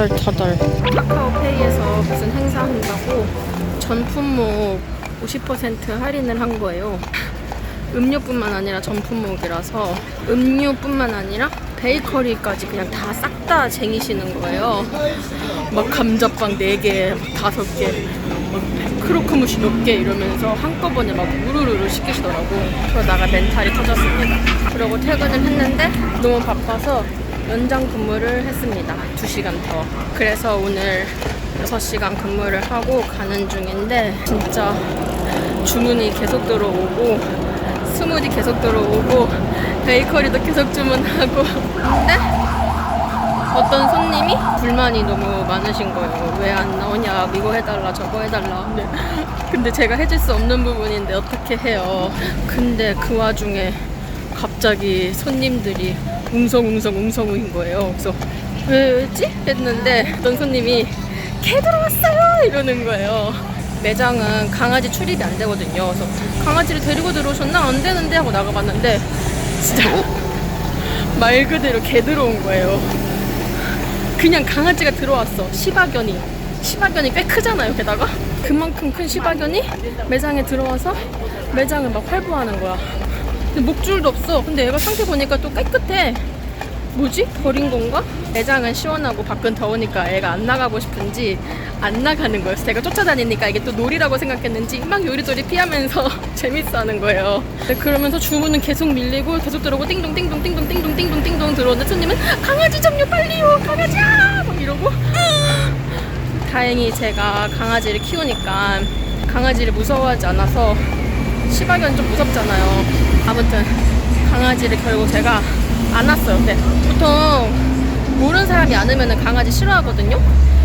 터덜터덜. 카카오페이에서 무슨 행사한다고 전 품목 50% 할인을 한 거예요. 음료뿐만 아니라 전 품목이라서 음료뿐만 아니라 베이커리까지 그냥 다 싹 다 쟁이시는 거예요. 막 감자빵 4개, 5개, 막 크로크무시 몇 개 이러면서 한꺼번에 막 우르르 시키시더라고. 그러다가 멘탈이 터졌습니다. 그러고 퇴근을 했는데 너무 바빠서 연장 근무를 했습니다. 2시간 더. 그래서 오늘 6시간 근무를 하고 가는 중인데 진짜 주문이 계속 들어오고 스무디 계속 들어오고 베이커리도 계속 주문하고. 근데 어떤 손님이 불만이 너무 많으신 거예요. 왜 안 나오냐, 이거 해달라 저거 해달라. 근데 제가 해줄 수 없는 부분인데 어떻게 해요. 근데 그 와중에 갑자기 손님들이 웅성웅성인 거예요. 그래서 왜지? 했는데 어떤 손님이 개 들어왔어요 이러는 거예요. 매장은 강아지 출입이 안 되거든요. 그래서 강아지를 데리고 들어오셨나? 안 되는데 하고 나가봤는데 진짜 말 그대로 개 들어온 거예요. 그냥 강아지가 들어왔어. 시바견이 꽤 크잖아요. 게다가 그만큼 큰 시바견이 매장에 들어와서 매장을 막 활보하는 거야. 근데 목줄도 없어. 근데 얘가 상태 보니까 또 깨끗해. 뭐지? 버린 건가? 매장은 시원하고 밖은 더우니까 애가 안 나가고 싶은지 안 나가는 거였어. 제가 쫓아다니니까 이게 또 놀이라고 생각했는지 막 요리조리 피하면서 재밌어 하는 거예요. 그러면서 주문은 계속 밀리고 계속 들어오고 띵동띵동 들어오는데 손님은 강아지 좀요 빨리요 강아지야 막 이러고. 다행히 제가 강아지를 키우니까 강아지를 무서워하지 않아서 시바견 좀 무섭잖아요. 아무튼 강아지를 결국 제가 안았어요. 근데 보통 모르는 사람이 안으면 강아지 싫어하거든요.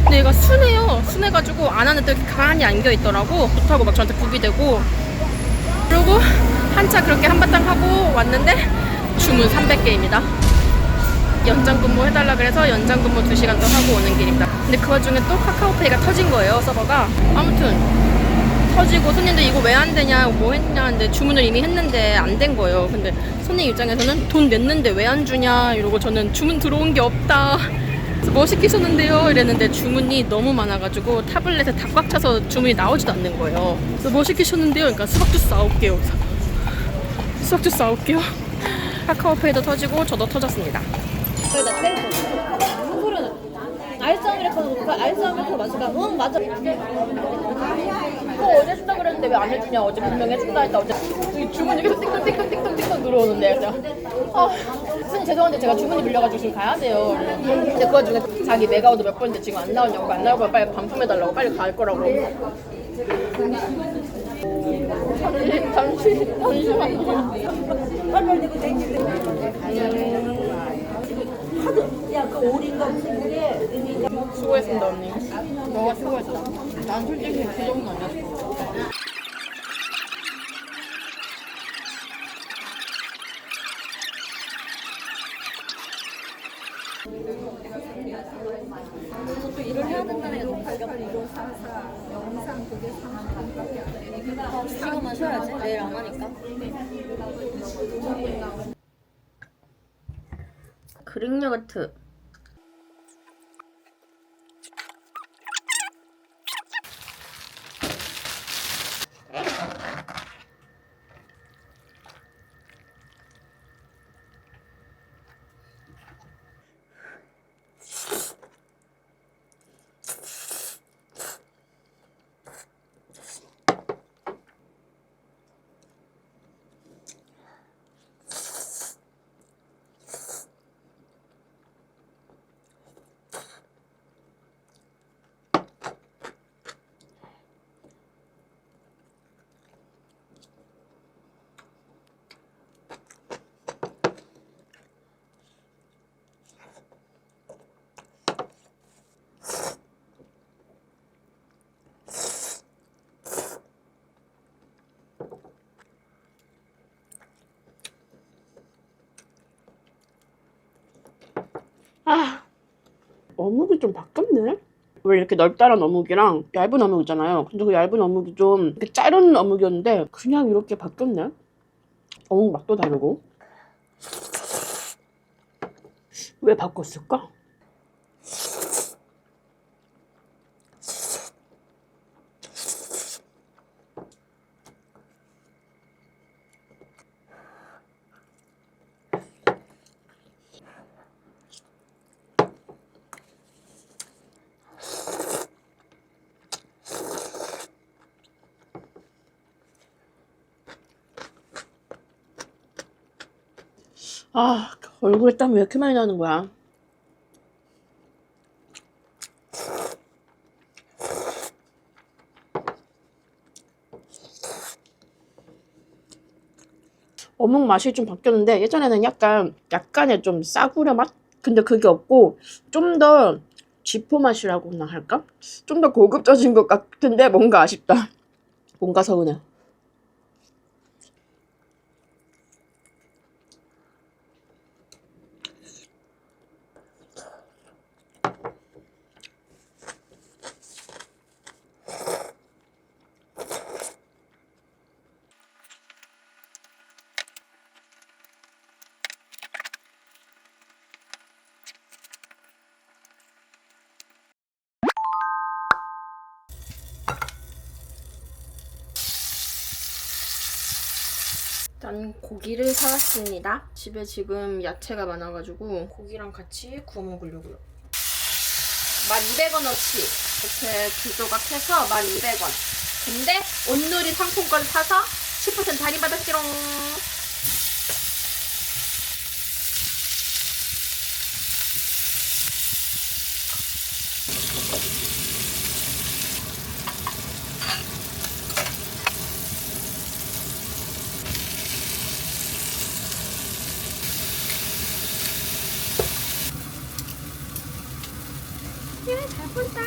근데 얘가 순해요. 순해가지고 안았는데 가만히 안겨있더라고. 좋다고 막 저한테 구기대고. 그리고 한차 그렇게 한바탕 하고 왔는데 주문 300개입니다. 연장 근무 해달라 그래서 연장 근무 2시간 더 하고 오는 길입니다. 근데 그 와중에 또 카카오페이가 터진 거예요. 서버가. 아무튼 터지고 손님들 이거 왜 안 되냐 뭐 했냐 하는데 주문을 이미 했는데 안 된 거예요. 근데 손님 입장에서는 돈 냈는데 왜 안 주냐 이러고 저는 주문 들어온 게 없다. 그래서 뭐 시키셨는데요 이랬는데 주문이 너무 많아가지고 타블렛에 다 꽉 차서 주문이 나오지도 않는 거예요. 그래서 뭐 시키셨는데요? 그러니까 수박 주스 9개요. 그래서 수박 주스 9개요. 카카오페이도 터지고 저도 터졌습니다. 아이스 아메리카노 아이스 아메리카노 마실까? 응 맞아. 어제 준다 그랬는데 왜 안 해주냐? 어제 분명히 해준다 했다. 어제 주문이 계속 띵띵띵띵띵띵 들어오는데 그래서 선생님 죄송한데 제가 주문이 밀려가지고 지금 가야 돼요. 근데 그 와중에 자기 메가오도 몇 번인데 지금 안 나오냐고 안 나오고 빨리 반품해달라고 빨리 갈 거라고. 잠시만요. 야, 그 오린 거 무슨 게 수고했습니다 언니. 너가 수고했다. 난 솔직히 그 정도는 아니었어. 또 일을 해야 된다는 게 너무 발견을 영상 그게 2시간만 쉬어야지. 내일 안 하니까. 그릭 요거트. 어묵이 좀 바뀌었네? 왜 이렇게 넓다란 어묵이랑 얇은 어묵 있잖아요. 근데 그 얇은 어묵이 좀 이렇게 자른 어묵이었는데 그냥 이렇게 바뀌었네? 어묵 맛도 다르고. 왜 바꿨을까? 아, 얼굴에 땀 왜 이렇게 많이 나는 거야? 어묵 맛이 좀 바뀌었는데 예전에는 약간의 좀 싸구려 맛? 근데 그게 없고 좀 더 쥐포 맛이라고나 할까? 좀 더 고급져진 것 같은데 뭔가 아쉽다. 뭔가 서운해. 짠, 고기를 사왔습니다. 집에 지금 야채가 많아가지고 고기랑 같이 구워 먹으려고요. 1,200원어치 이렇게 두 조각 해서 1,200원. 근데 온누리 상품권 사서 10% 할인 받았지롱. 잘 본다.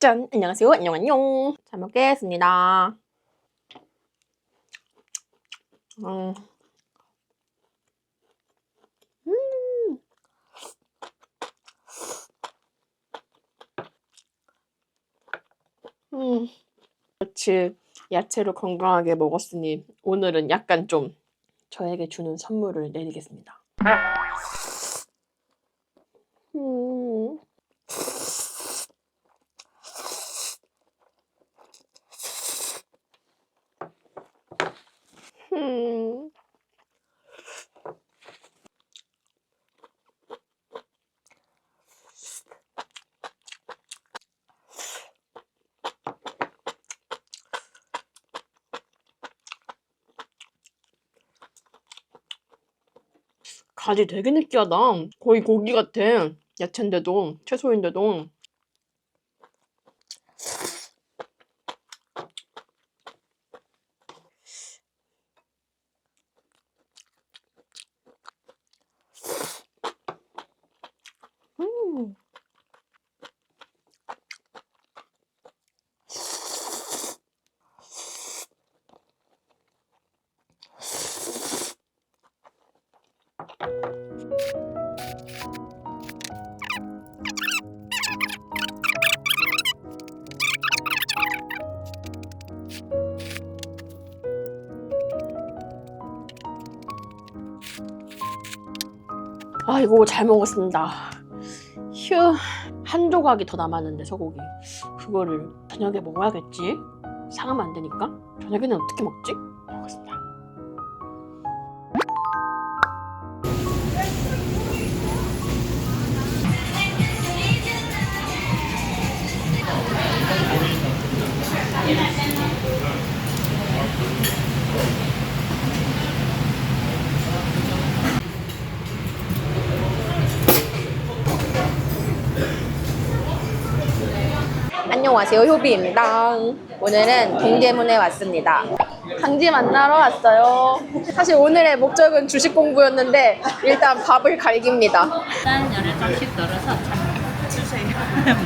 짠! 안녕하세요. 안녕. 잘 먹겠습니다. 음. 그렇지. 야채로 건강하게 먹었으니 오늘은 약간 좀 저에게 주는 선물을 내리겠습니다. 음. 음. 간이 되게 느끼하다. 거의 고기 같아. 야채인데도, 채소인데도. 음. 아이고, 잘 먹었습니다. 휴, 한 조각이 더 남았는데 소고기. 그거를 저녁에 먹어야겠지? 상하면 안 되니까. 저녁에는 어떻게 먹지? 먹겠습니다. 안녕하세요, 효비입니다. 오늘은 동대문에 왔습니다. 강지 만나러 왔어요. 사실 오늘의 목적은 주식 공부였는데 일단 밥을 갈깁니다. 일단 열을 좀씩 덜어서 참 주세요.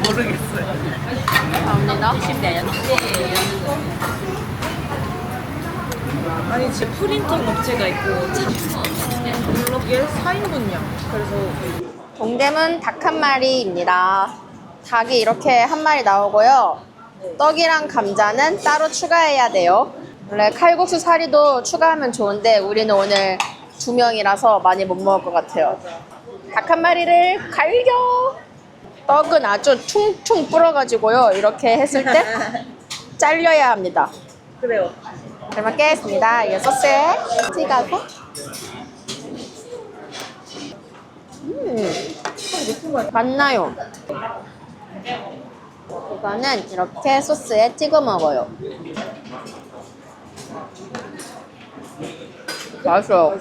모르겠어요. 감사합니다. 드시면 아니 진짜 프린팅 업체가 있고 참 얘 4인분이야. 그래서 동대문 닭 한 마리입니다. 닭이 이렇게 한 마리 나오고요. 떡이랑 감자는 따로 추가해야 돼요. 원래 칼국수 사리도 추가하면 좋은데 우리는 오늘 2명이라서 많이 못 먹을 것 같아요. 닭 한 마리를 갈겨! 떡은 아주 퉁퉁 불어가지고요. 이렇게 했을 때 잘려야 합니다. 그래요. 잘 먹겠습니다. 이 소스에 찍어서. 맞나요? 이거는 이렇게 소스에 찍어 먹어요. 맛있어요.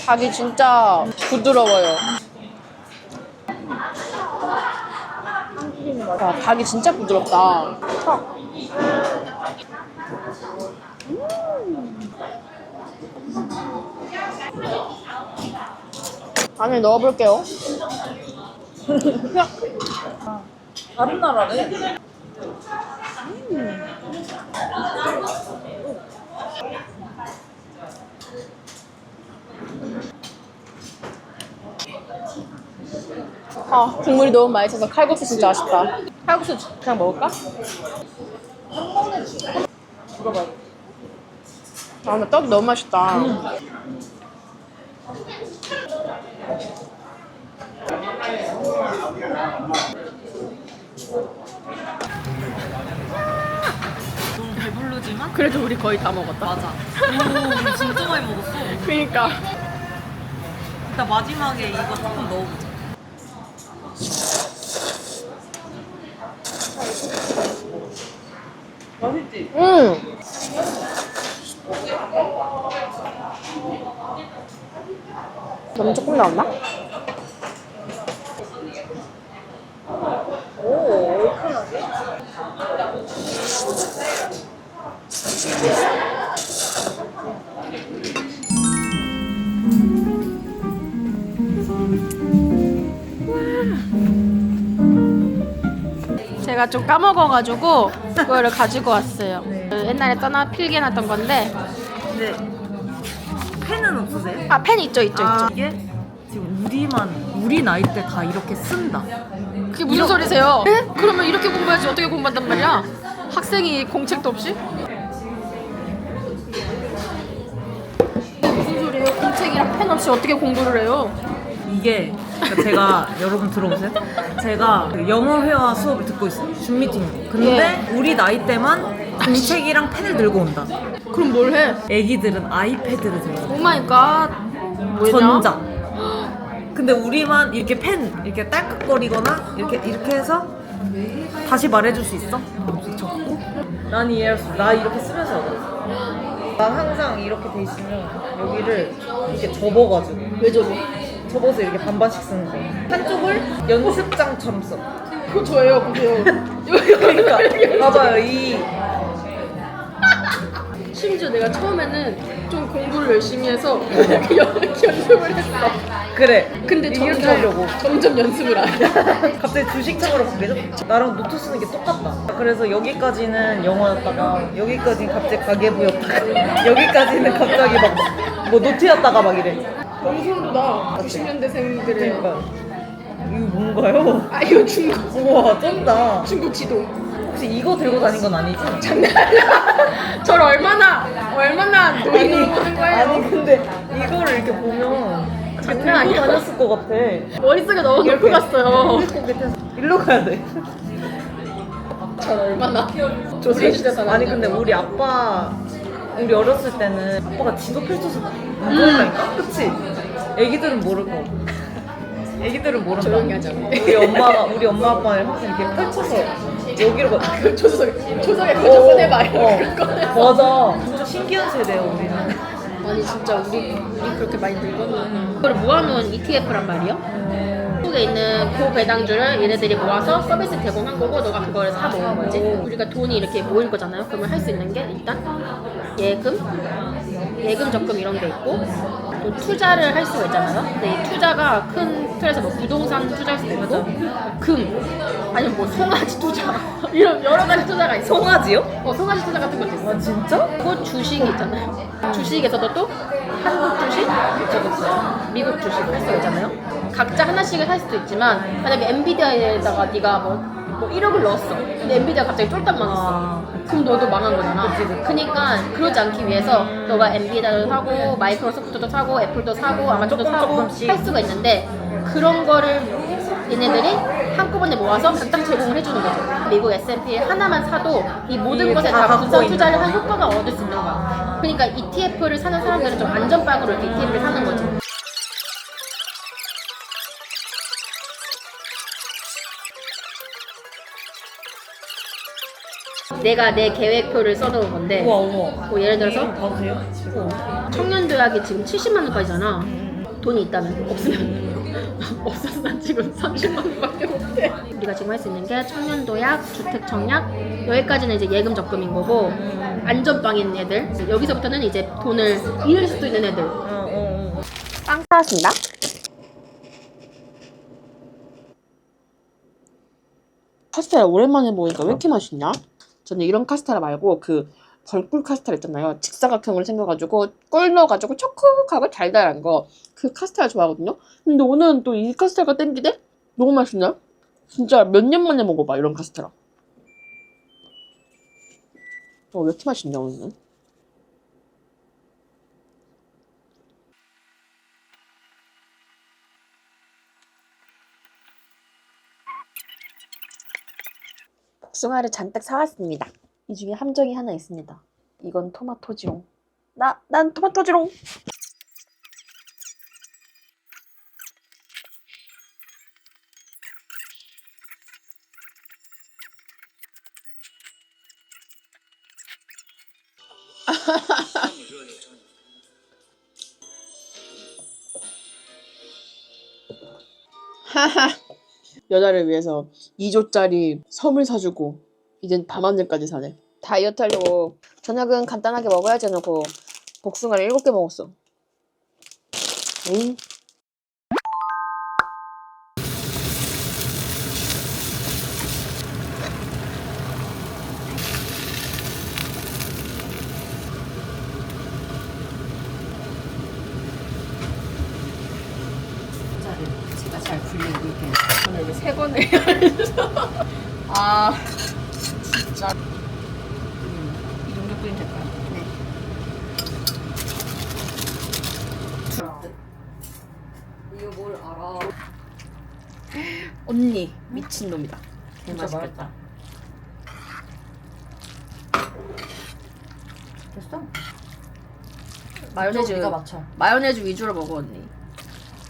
닭이 진짜 부드러워요. 와, 닭이 진짜 부드럽다. 턱. 안에 넣어볼게요. 다른 나라네. 아, 국물이 너무 맛있어서 칼국수 진짜 아쉽다. 칼국수 그냥 먹을까? 아, 근데 떡이 너무 맛있다. 너무 배부르지만 그래도 우리 거의 다 먹었다. 맞아. 오, 우리 진짜 많이 먹었어. 그러니까. 일단 마지막에 이거 조금 넣어보자. 맛있지? 너무 조금 나왔나? 오, 얼큰하게. 제가 좀 까먹어가지고 그거를 가지고 왔어요. 옛날에 떠나 필기해놨던 건데. 근데 펜은 없으세요? 아, 펜 있죠. 이게 지금 우리 나이 때 다 이렇게 쓴다. 그게 무슨 소리세요? 네? 그러면 이렇게 공부해야지 어떻게 공부한단 말이야? 학생이 공책도 없이? 무슨 소리예요? 공책이랑 펜 없이 어떻게 공부를 해요? 이게 그러니까 제가 여러분 들어보세요. 제가 그 영어 회화 수업을 듣고 있어요. 줌 미팅으로. 근데 우리 나이 때만 공책이랑 펜을 들고 온다. 그럼 뭘 해? 애기들은 아이패드를 들고 오 마이 갓. 뭐냐? 전자. 근데 우리만 이렇게 펜 이렇게 딸깍거리거나 이렇게 해서 다시 말해줄 수 있어? 적고? 난 이해했어. 나 이렇게 쓰면서 알아. 난 항상 이렇게 돼 있으면 여기를 이렇게 접어가지고. 왜 저거? 접어서 이렇게 반반씩 쓰는 거. 한쪽을 연습장처럼 써. 그거 저예요. 보세요. 그러니까 봐봐요. 이 심지어 내가 처음에는 좀 공부를 열심히 해서 연습을 했어. 그래. 근데 이렇게 하려고. 점점 연습을 안 해. 갑자기 주식창으로 바뀌죠? 나랑 노트 쓰는 게 똑같다. 그래서 여기까지는 영어였다가 여기까지는 갑자기 가계부였다가 여기까지는 갑자기 막 뭐 노트였다가 막 이래. 너무 소름 돋아. 90년대생들의. 그러니까 이거 뭔가요? 아, 이거 중국. 우와 쩐다. 중국 지도. 혹시 이거 들고 다닌 건 아니지? 장난 아니야. 저를 얼마나 노인으로 보는 거예요. 아니 근데 이거를 이렇게 보면 장난 들고 아니야. 다녔을 것 같아. 머릿속에 너무 넓고 갔어요. 일로 가야 돼. 저 얼마나 조선시대 사람. 아니 근데 우리 우리 어렸을 때는 아빠가 지도 펼쳐서 공부했다니까? 그치? 애기들은 모를 거. 애기들은 모른다. 조용히 하자. 우리 엄마 아빠는 항상 이렇게 펼쳐서 여기로 가. 그 조석에 그거 꺼내봐요. 그거 꺼내. 맞아. 진짜 신기한 세대야 우리는. 아니 진짜 우리 그렇게 많이 늙었네. 그걸 모아놓은 ETF란 말이요? 한국에 있는 고배당주를 얘네들이 모아서 서비스 제공한 거고 너가 그걸 사 먹은 거지. 우리가 돈이 이렇게 모일 거잖아요. 그러면 할 수 있는 게 일단 예금 적금 이런 게 있고 또 투자를 할 수가 있잖아요. 근데 이 투자가 큰 틀에서 뭐 부동산 투자할 수도 있고 금 아니면 뭐 송아지 투자 이런 여러 가지 투자가 있어. 송아지요? 송아지 투자 같은 것도 있어. 아 진짜? 그리고 주식이 있잖아요. 주식에서도 또 한국 주식, 미국 주식 할 수가 있잖아요. 각자 하나씩을 살 수도 있지만 만약에 엔비디아에다가 네가 뭐 뭐 1억을 넣었어. 근데 엔비디아가 갑자기 쫄딱 망했어. 그럼 너도 망한 거잖아. 그러니까 그러지 않기 위해서 너가 엔비디아도 사고 마이크로소프트도 사고 애플도 사고 아마존도 사고 할 수가 있는데 그런 거를 얘네들이 한꺼번에 모아서 각각 제공을 해주는 거죠. 미국 S&P 하나만 사도 이 모든 것에 다 분산 투자를 한 효과가 얻을 수 있는 거야. 그러니까 ETF를 사는 사람들은 좀 안전빵으로 이렇게 ETF를 사는 거지. 내가 내 계획표를 써놓은 건데 우와 우와. 뭐 예를 들어서 봐도 돼요? 청년도약이 지금 70만 원까지잖아. 돈이 있다면 없으면 없어서 난 지금 30만 원밖에 못해. 우리가 지금 할 수 있는 게 청년도약, 주택청약 여기까지는 이제 예금 적금인 거고 안전빵인 애들 여기서부터는 이제 돈을 잃을 수도 있는 애들. 빵 사왔습니다. 카스테라 오랜만에 먹으니까 왜 이렇게 맛있냐? 저는 이런 카스테라 말고 그 벌꿀 카스테라 있잖아요. 직사각형으로 생겨가지고 꿀 넣어가지고 촉촉하고 달달한 거 그 카스테라 좋아하거든요. 근데 오늘은 또 이 카스테라가 땡기네? 너무 맛있네. 진짜 몇 년 만에 먹어봐 이런 카스테라. 왜 이렇게 맛있냐 오늘은? 복숭아를 잔뜩 사왔습니다. 이 중에 함정이 하나 있습니다. 이건 토마토지롱. 난 토마토지롱. 여자를 위해서 2조짜리 섬을 사주고 이젠 밤하늘까지 사네. 다이어트 하려고 저녁은 간단하게 먹어야지 해놓고 복숭아를 7개 먹었어. 에잉. 제가 잘 굴리고 있게. 저는 이제 3번 해야죠. 아 진짜 이 정도 끓이면 될까요? 네. 이거 뭘 알아? 언니 미친놈이다. 개 맛있겠다. 됐어? 마요네즈 네가 맞춰. 마요네즈 위주로 먹어 언니.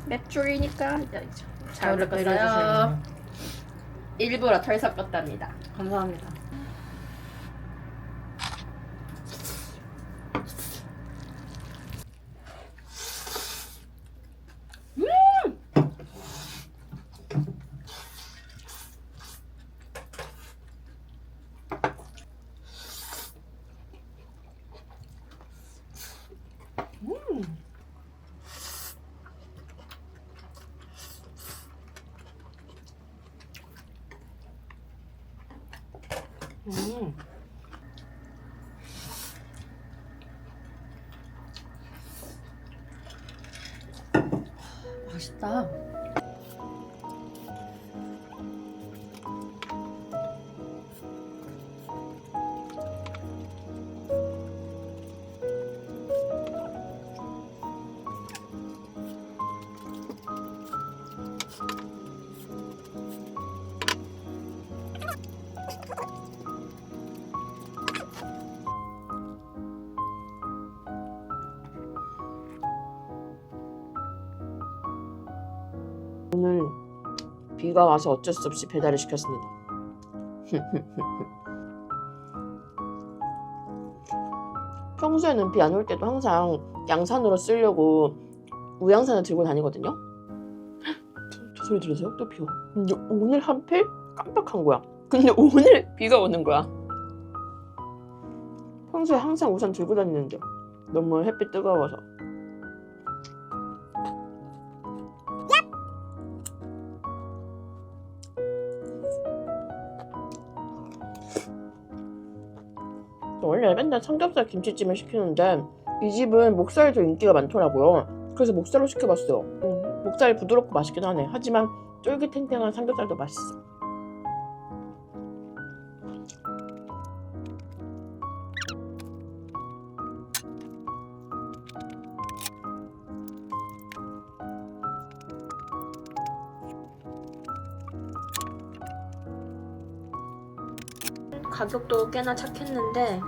맵줄이니까 잘 어울렸어요. 일부러 덜 섞었답니다. 감사합니다. 맛있다. 오늘 비가 와서 어쩔 수 없이 배달을 시켰습니다. 평소에는 비 안 올 때도 항상 양산으로 쓰려고 우양산을 들고 다니거든요. 저 소리 들으세요? 또 비 와. 근데 오늘 하필 깜빡한 거야. 근데 오늘 비가 오는 거야. 평소에 항상 우산 들고 다니는데 너무 햇빛 뜨거워서. 원래 맨날 삼겹살 김치찜을 시키는데 이 집은 목살도 인기가 많더라고요. 그래서 목살로 시켜봤어요. 목살이 부드럽고 맛있긴 하네. 하지만 쫄깃탱탱한 삼겹살도 맛있어. 가격도 꽤나 착했는데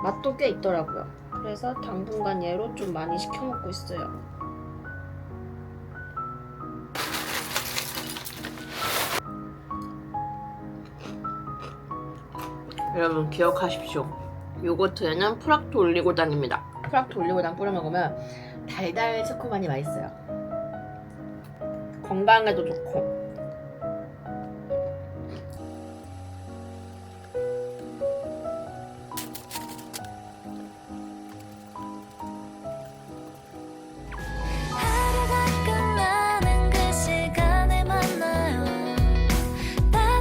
맛도 꽤 있더라고요. 그래서 당분간 얘로 좀 많이 시켜 먹고 있어요. 여러분 기억하십시오. 요거트에는 프락토 올리고당입니다. 프락토 올리고당 뿌려 먹으면 달달 새콤하니 맛있어요. 건강에도 좋고